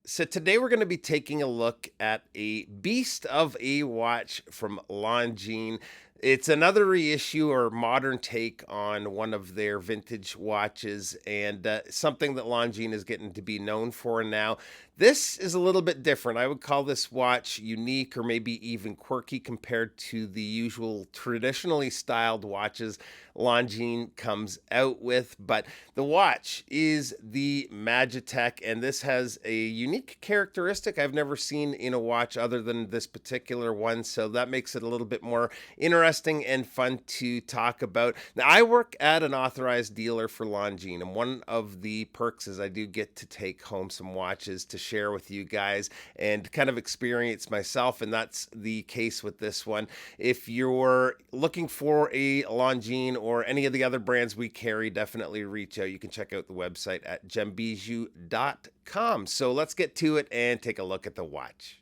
So today we're going to be taking a look at a beast of a watch from Longines. It's another reissue or modern take on one of their vintage watches, and something that Longines is getting to be known for now. This is a little bit different. I would call this watch unique or maybe even quirky compared to the usual traditionally styled watches Longines comes out with. But the watch is the Majetek, and this has a unique characteristic I've never seen in a watch other than this particular one. So that makes it a little bit more interesting and fun to talk about. Now, I work at an authorized dealer for Longines, and one of the perks is I do get to take home some watches to share with you guys and kind of experience myself, and that's the case with this one. If you're looking for a Longines or any of the other brands we carry, definitely reach out. You can check out the website at gembijou.com. So let's get to it and take a look at the watch.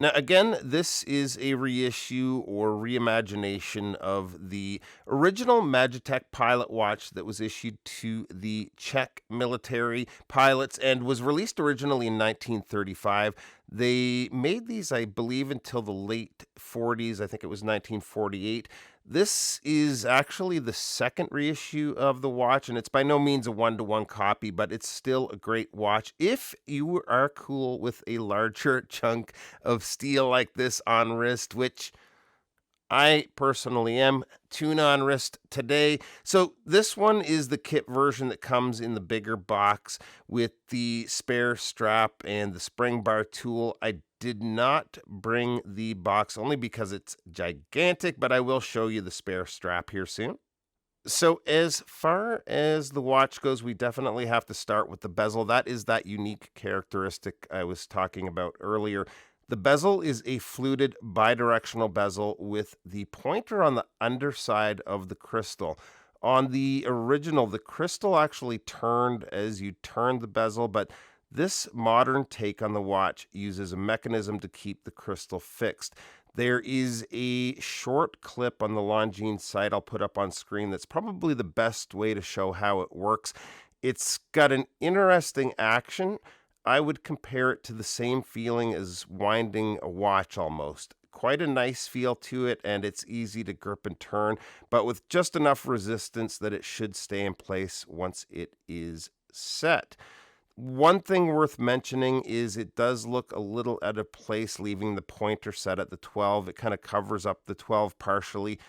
Now, again, this is a reissue or reimagination of the original Majetek pilot watch that was issued to the Czech military pilots and was released originally in 1935. They made these, I believe, until the late 40s. I think it was 1948. This is actually the second reissue of the watch, and it's by no means a one-to-one copy, but it's still a great watch if you are cool with a larger chunk of steel like this on wrist, which I personally am. Tune on wrist today. So this one is the kit version that comes in the bigger box with the spare strap and the spring bar tool. I did not bring the box only because it's gigantic, but I will show you the spare strap here soon. So as far as the watch goes, we definitely have to start with the bezel. That is that unique characteristic I was talking about earlier. The bezel is a fluted bidirectional bezel with the pointer on the underside of the crystal. On the original, the crystal actually turned as you turned the bezel, but this modern take on the watch uses a mechanism to keep the crystal fixed. There is a short clip on the Longines site I'll put up on screen that's probably the best way to show how it works. It's got an interesting action. I would compare it to the same feeling as winding a watch almost. Quite a nice feel to it, and it's easy to grip and turn, but with just enough resistance that it should stay in place once it is set. One thing worth mentioning is it does look a little out of place leaving the pointer set at the 12. It kind of covers up the 12 partially.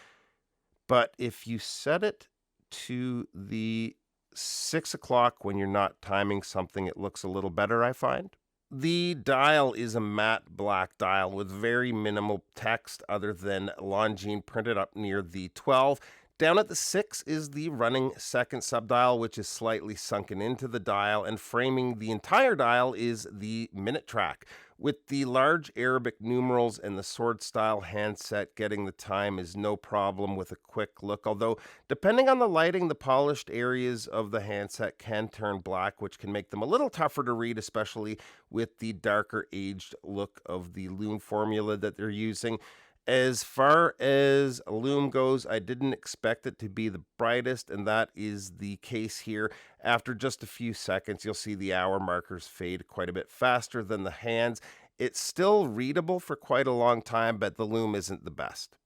But if you set it to the 6 o'clock when you're not timing something, it looks a little better, I find. The dial is a matte black dial with very minimal text other than Longines printed up near the 12. Down at the 6 is the running second subdial, which is slightly sunken into the dial, and framing the entire dial is the minute track. With the large Arabic numerals and the sword style handset, getting the time is no problem with a quick look, although depending on the lighting, the polished areas of the handset can turn black, which can make them a little tougher to read, especially with the darker aged look of the lume formula that they're using. As far as lume goes, I didn't expect it to be the brightest, and that is the case here. After just a few seconds, you'll see the hour markers fade quite a bit faster than the hands. It's still readable for quite a long time, but the lume isn't the best.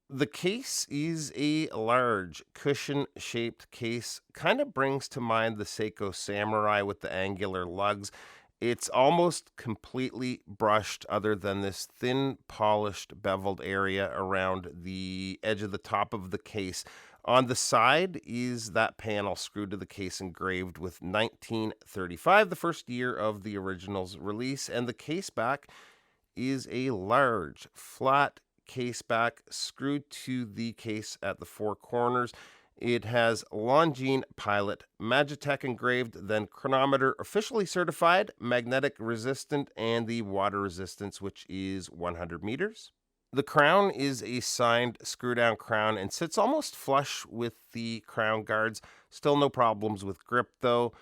The case is a large cushion-shaped case. Kind of brings to mind the Seiko Samurai with the angular lugs. It's almost completely brushed other than this thin polished beveled area around the edge of the top of the case. On the side is that panel screwed to the case engraved with 1935, the first year of the original's release, and the case back is a large flat case back screwed to the case at the four corners. It has Longines Pilot Majetek engraved, then chronometer officially certified, magnetic resistant, and the water resistance, which is 100 meters. The crown is a signed screw-down crown and sits almost flush with the crown guards. Still no problems with grip, though.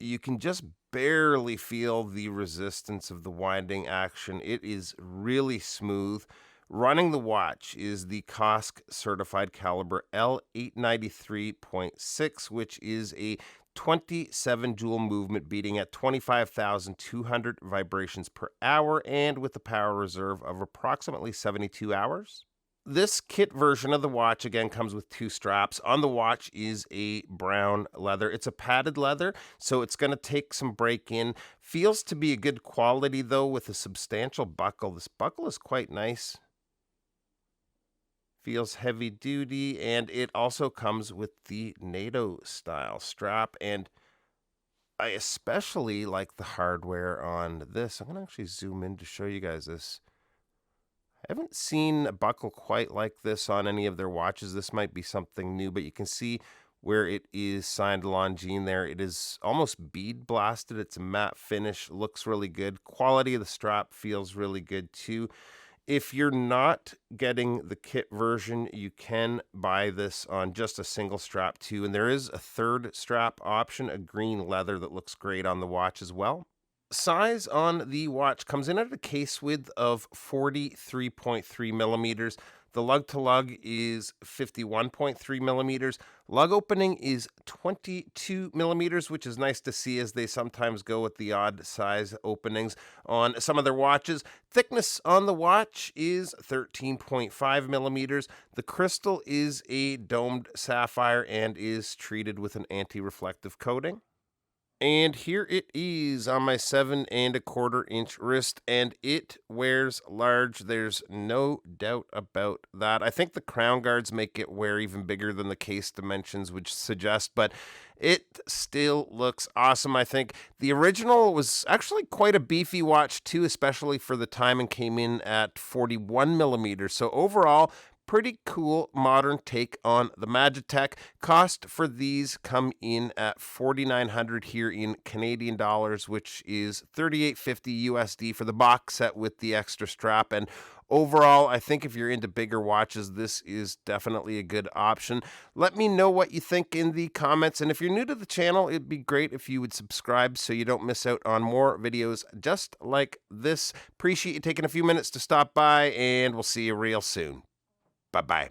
You can just barely feel the resistance of the winding action. It is really smooth. Running the watch is the COSC certified caliber L893.6, which is a 27 joule movement beating at 25,200 vibrations per hour and with a power reserve of approximately 72 hours. This kit version of the watch again comes with 2 straps. On the watch is a brown leather. It's a padded leather, so it's going to take some break in. Feels to be a good quality though, with a substantial buckle. This buckle is quite nice. Feels heavy duty, and it also comes with the NATO style strap, and I especially like the hardware on this. I'm going to actually zoom in to show you guys this. I haven't seen a buckle quite like this on any of their watches. This might be something new, but you can see where it is signed Longines there. It is almost bead blasted. It's a matte finish, looks really good. Quality of the strap feels really good too. If you're not getting the kit version, you can buy this on just a single strap too. And there is a 3rd strap option, a green leather that looks great on the watch as well. Size on the watch comes in at a case width of 43.3 millimeters. The lug to lug is 51.3 millimeters. Lug opening is 22 millimeters, which is nice to see as they sometimes go with the odd size openings on some of their watches. Thickness on the watch is 13.5 millimeters. The crystal is a domed sapphire and is treated with an anti-reflective coating. And here it is on my 7 1/4 inch wrist, and it wears large. There's no doubt about that. I think the crown guards make it wear even bigger than the case dimensions would suggest, but it still looks awesome. I think the original was actually quite a beefy watch too, especially for the time, and came in at 41 millimeters. So overall, pretty cool modern take on the Majetek. Cost for these come in at $4,900 here in Canadian dollars, which is $38.50 USD for the box set with the extra strap. And overall, I think if you're into bigger watches, this is definitely a good option. Let me know what you think in the comments. And if you're new to the channel, it'd be great if you would subscribe so you don't miss out on more videos just like this. Appreciate you taking a few minutes to stop by, and we'll see you real soon. Bye-bye.